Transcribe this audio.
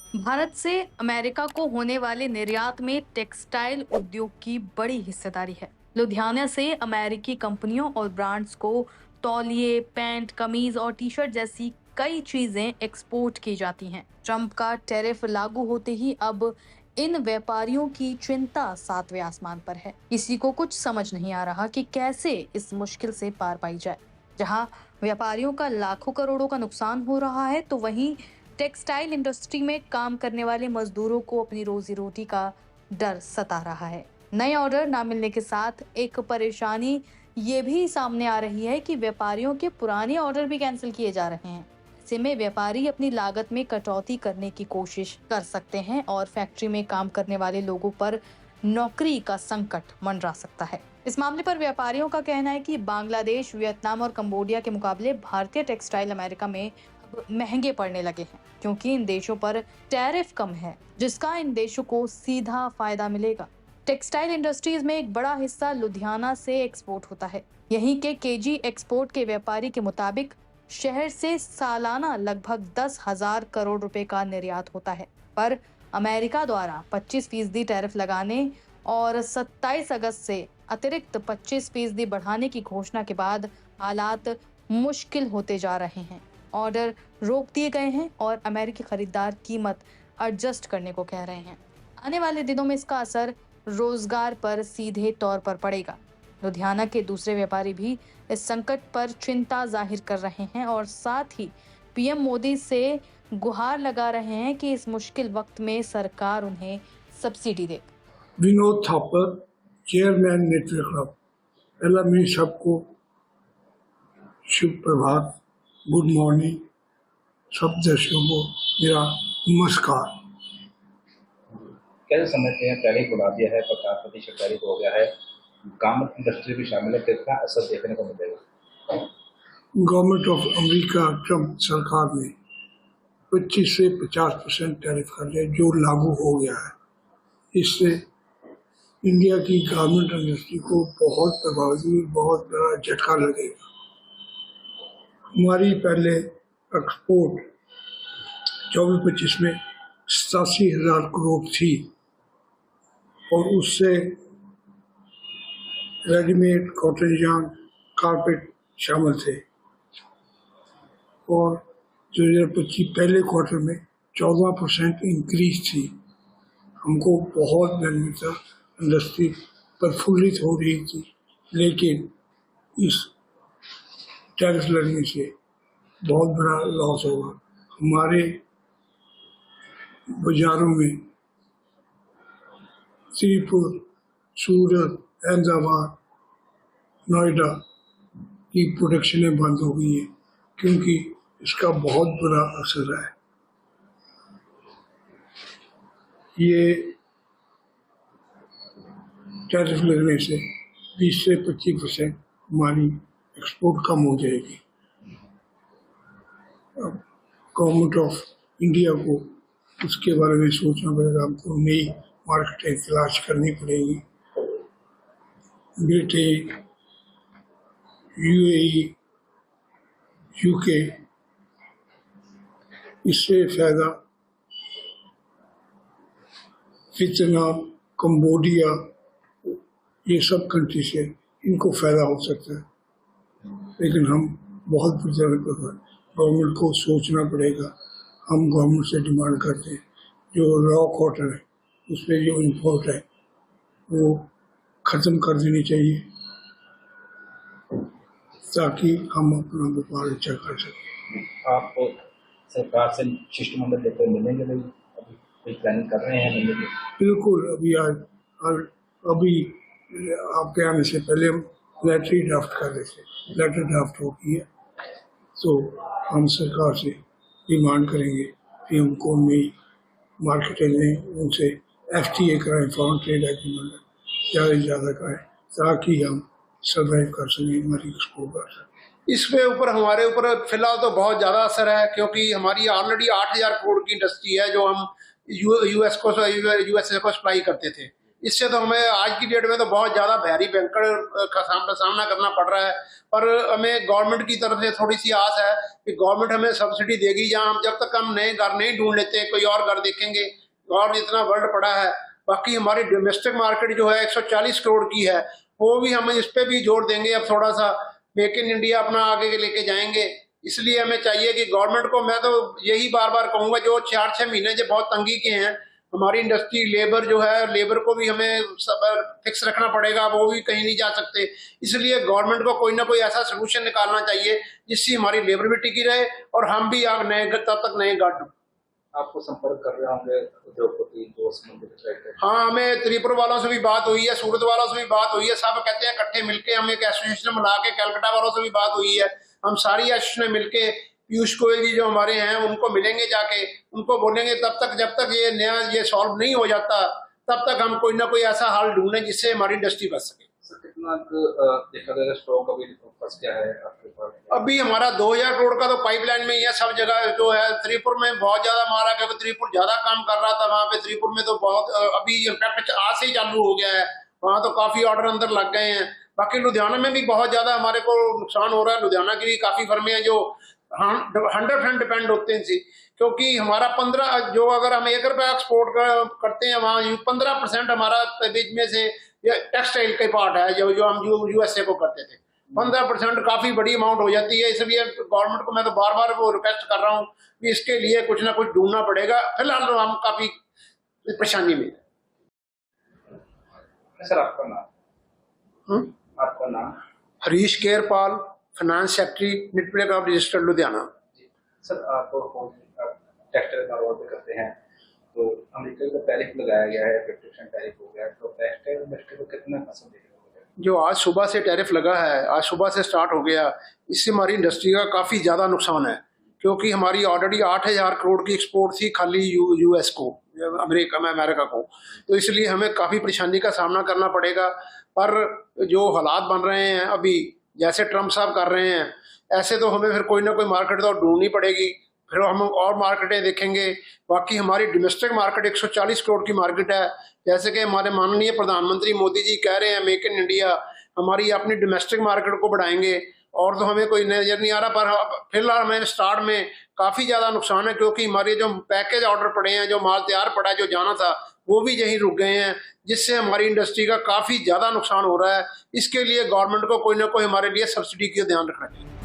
भारत से अमेरिका को होने वाले निर्यात में टेक्सटाइल उद्योग की बड़ी हिस्सेदारी है। लुधियाना से अमेरिकी कंपनियों और ब्रांड्स को तौलिए, पैंट, कमीज और टी शर्ट जैसी कई चीजें एक्सपोर्ट की जाती हैं। ट्रंप का टैरिफ लागू होते ही अब इन व्यापारियों की चिंता सातवें आसमान पर है। किसी को कुछ समझ नहीं आ रहा कि कैसे इस मुश्किल से पार पाई जाए। जहां व्यापारियों का लाखों करोड़ों का नुकसान हो रहा है, तो वहीं टेक्सटाइल इंडस्ट्री में काम करने वाले मजदूरों को अपनी रोजी रोटी का डर सता रहा है। नए ऑर्डर ना मिलने के साथ एक परेशानी ये भी सामने आ रही है कि व्यापारियों के पुराने ऑर्डर भी कैंसिल किए जा रहे हैं। ऐसे में व्यापारी अपनी लागत में कटौती करने की कोशिश कर सकते हैं और फैक्ट्री में काम करने वाले लोगों पर नौकरी का संकट मंडरा सकता है। इस मामले पर व्यापारियों का कहना है कि बांग्लादेश, वियतनाम और कंबोडिया के मुकाबले भारतीय टेक्सटाइल अमेरिका में अब महंगे पड़ने लगे हैं, क्योंकि इन देशों पर टैरिफ कम है, जिसका इन देशों को सीधा फायदा मिलेगा। टेक्सटाइल इंडस्ट्रीज में एक बड़ा हिस्सा लुधियाना से एक्सपोर्ट होता है। यहीं के केजी एक्सपोर्ट के व्यापारी के मुताबिक शहर से सालाना लगभग 10,000 करोड़ रुपए का निर्यात होता है, पर अमेरिका द्वारा 25% टैरिफ लगाने और 27 अगस्त से अतिरिक्त 25% बढ़ाने की घोषणा के बाद हालात मुश्किल होते जा रहे हैं। ऑर्डर रोक दिए गए हैं और अमेरिकी खरीदार कीमत एडजस्ट करने को कह रहे हैं। आने वाले दिनों में इसका असर रोजगार पर सीधे तौर पर पड़ेगा। लुधियाना के दूसरे व्यापारी भी इस संकट पर चिंता जाहिर कर रहे हैं और साथ ही पीएम मोदी से गुहार लगा रहे हैं कि इस मुश्किल वक्त में सरकार उन्हें सब्सिडी दे। विनोद थापर, चेयरमैन नेतृत्व क्लब। पहला मैं सबको शुभ प्रभात, गुड मॉर्निंग। सब दर्शकों को मेरा नमस्कार। कैसे समझते हैं, टैरिफ बढ़ा दिया है, 50% टैरिफ हो गया है, गारमेंट इंडस्ट्री भी शामिल है, कितना असर देखने को मिलेगा? गवर्नमेंट ऑफ अमेरिका, ट्रंप सरकार ने 25 से 50% टैरिफ कर दिया, जो लागू हो गया है। इससे इंडिया की गारमेंट इंडस्ट्री को बहुत प्रभावित, बहुत बड़ा झटका लगेगा। हमारी पहले एक्सपोर्ट 24-25 में 87,000 करोड़ थी और उससे रेडीमेड, कॉटन yarn, कारपेट शामिल थे। और 2025 पहले क्वार्टर में 14% इंक्रीज थी। हमको बहुत बेनिफिट था, इंडस्ट्री प्रफुल्लित हो रही थी। लेकिन इस टैरिफ लगने से बहुत बड़ा लॉस होगा। हमारे बाजारों में श्रीपुर, सूरत, अहमदाबाद, नोएडा की प्रोडक्शनें बंद हो गई हैं, क्योंकि इसका बहुत बुरा असर है। ये टैरिफ लगने से 20 से 25% हमारी एक्सपोर्ट कम हो जाएगी। अब गवर्नमेंट ऑफ इंडिया को उसके बारे में सोचना पड़ेगा। हमको नई मार्केटें तलाश करनी पड़ेगी। ब्रिटेन, यूएई, यूके, इससे फायदा वियतनाम, कंबोडिया, ये सब कंट्री से इनको फायदा हो सकता है। लेकिन हम बहुत बुरे पर गवर्नमेंट को सोचना पड़ेगा। हम गवर्नमेंट से डिमांड करते हैं, जो रॉ कॉटन है उसमें जो इम्पोर्ट है वो ख़त्म कर देनी चाहिए, ताकि हम अपना व्यापार अच्छा कर सकें। आप सरकार से शिष्टमंडल लेते हुए मिलेंगे नहीं? अभी कोई प्लानिंग कर रहे हैं मिलने की? बिल्कुल। अभी आपके आने से पहले हम लेटर ड्राफ्ट कर रहे थे। लेटर ड्राफ्ट हो गई है, तो हम सरकार से डिमांड करेंगे कि हमको नई मार्केटें दें, उनसे FTA कराएं, फॉरेन ट्रेड एग्रीमेंट ज़्यादा से ज़्यादा कराएं, ताकि हम सर्वाइव कर सकें, हमारी एक्सपोर्ट कर सकें। इसके ऊपर हमारे ऊपर फिलहाल तो बहुत ज़्यादा असर है, क्योंकि हमारी ऑलरेडी 8,000 करोड़ की इंडस्ट्री है जो हम यूएसए को सप्लाई करते थे। इससे तो हमें आज की डेट में तो बहुत ज़्यादा भारी भयंकर का सामना करना पड़ रहा है। पर हमें गवर्नमेंट की तरफ से थोड़ी सी आस है कि गवर्नमेंट हमें सब्सिडी देगी, जहाँ हम जब तक हम नए घर नहीं ढूंढ लेते कोई और घर देखेंगे। और इतना वर्ल्ड पड़ा है। बाकी हमारी डोमेस्टिक मार्केट जो है 140 करोड़ की है, वो भी हम इस पे भी जोर देंगे। अब थोड़ा सा मेक इन इंडिया अपना आगे लेके जाएंगे। इसलिए हमें चाहिए कि गवर्नमेंट को, मैं तो यही बार बार कहूंगा, जो 4-6 महीने जो बहुत तंगी के हैं हमारी इंडस्ट्री, लेबर जो है, लेबर को भी हमें सब फिक्स रखना पड़ेगा, वो भी कहीं नहीं जा सकते। इसलिए गवर्नमेंट को कोई ना कोई ऐसा सोल्यूशन निकालना चाहिए जिससे हमारी लेबर भी टिकी रहे और हम भी आग नए तब तक नए गांठ। आपको संपर्क कर रहे होंगे उद्योगपति जो संबंधित? हाँ, हमें त्रिपुरा वालों से भी बात हुई है, सूरत वालों से भी बात हुई है। सब कहते हैं इकट्ठे मिलके हम एक एसोसिएशन बना के, कलकत्ता वालों से भी बात हुई है। हम सारी एसोसिएशन मिलके पीयूष गोयल जी जो हमारे हैं उनको मिलेंगे, जाके उनको बोलेंगे तब तक जब तक ये नया ये सॉल्व नहीं हो जाता तब तक हम कोई ना कोई ऐसा हाल ढूंढें जिससे हमारी इंडस्ट्री बच सके। कितना देखा जाए स्टॉक अभी फंस गया है आपके पास? अभी हमारा 2000 करोड़ का तो पाइपलाइन में ही है। सब जगह जो है, त्रिपुर में बहुत ज्यादा मारा, क्योंकि त्रिपुर ज्यादा काम कर रहा था वहाँ पे। त्रिपुर में तो बहुत अभी इम्पैक्ट आज से ही चालू हो गया है, वहाँ तो काफी ऑर्डर अंदर लग गए हैं। बाकी लुधियाना में भी बहुत ज्यादा हमारे को नुकसान हो रहा है। लुधियाना की भी काफी फर्में हैं जो 100% डिपेंड होते हैं इनसे, क्योंकि हमारा 15 जो अगर हम 1 रुपया एक्सपोर्ट करते हैं वहाँ 15% हमारा बीच में से टेक्सटाइल के पार्ट है जो हम यूएसए को करते थे। 15% काफी बड़ी अमाउंट हो जाती है। इसलिए गवर्नमेंट को मैं तो बार बार वो रिक्वेस्ट कर रहा हूँ कि इसके लिए कुछ ना कुछ ढूंढना पड़ेगा। फिलहाल तो हम काफी परेशानी में। सर आपका नाम? आपका नाम? हरीश केरपाल, फाइनेंस सेक्रेटरी, निटप्ले ऑफ रजिस्टर्ड लुधियाना। सर आप टेक्सटाइल कारोबार करते हैं, तो अमेरिका का टैरिफ लगाया गया है, 50% टैरिफ हो गया, तो टेक्सटाइल इंडस्ट्री को कितना असर देखने को मिलेगा? जो आज सुबह से टैरिफ लगा है, आज सुबह से स्टार्ट हो गया, इससे हमारी इंडस्ट्री का काफ़ी ज़्यादा नुकसान है। क्योंकि हमारी ऑलरेडी 8000 करोड़ की एक्सपोर्ट थी खाली यूएस को, अमेरिका को। तो इसलिए हमें काफ़ी परेशानी का सामना करना पड़ेगा। पर जो हालात बन रहे हैं अभी, जैसे ट्रम्प साहब कर रहे हैं, ऐसे तो हमें फिर कोई ना कोई मार्केट तो ढूंढनी पड़ेगी। फिर हम और मार्केटें देखेंगे। बाकी हमारी डोमेस्टिक मार्केट 140 करोड़ की मार्केट है। जैसे कि हमारे माननीय प्रधानमंत्री मोदी जी कह रहे हैं मेक इन इंडिया, हमारी अपनी डोमेस्टिक मार्केट को बढ़ाएंगे। और तो हमें कोई नजर नहीं आ रहा। पर फिलहाल हमें स्टार्ट में काफ़ी ज़्यादा नुकसान है, क्योंकि हमारे जो पैकेज ऑर्डर पड़े हैं, जो माल तैयार पड़ा है, जो जाना था वो भी यहीं रुक गए हैं, जिससे हमारी इंडस्ट्री का काफ़ी ज़्यादा नुकसान हो रहा है। इसके लिए गवर्नमेंट को कोई ना कोई हमारे लिए सब्सिडी का ध्यान रखना चाहिए।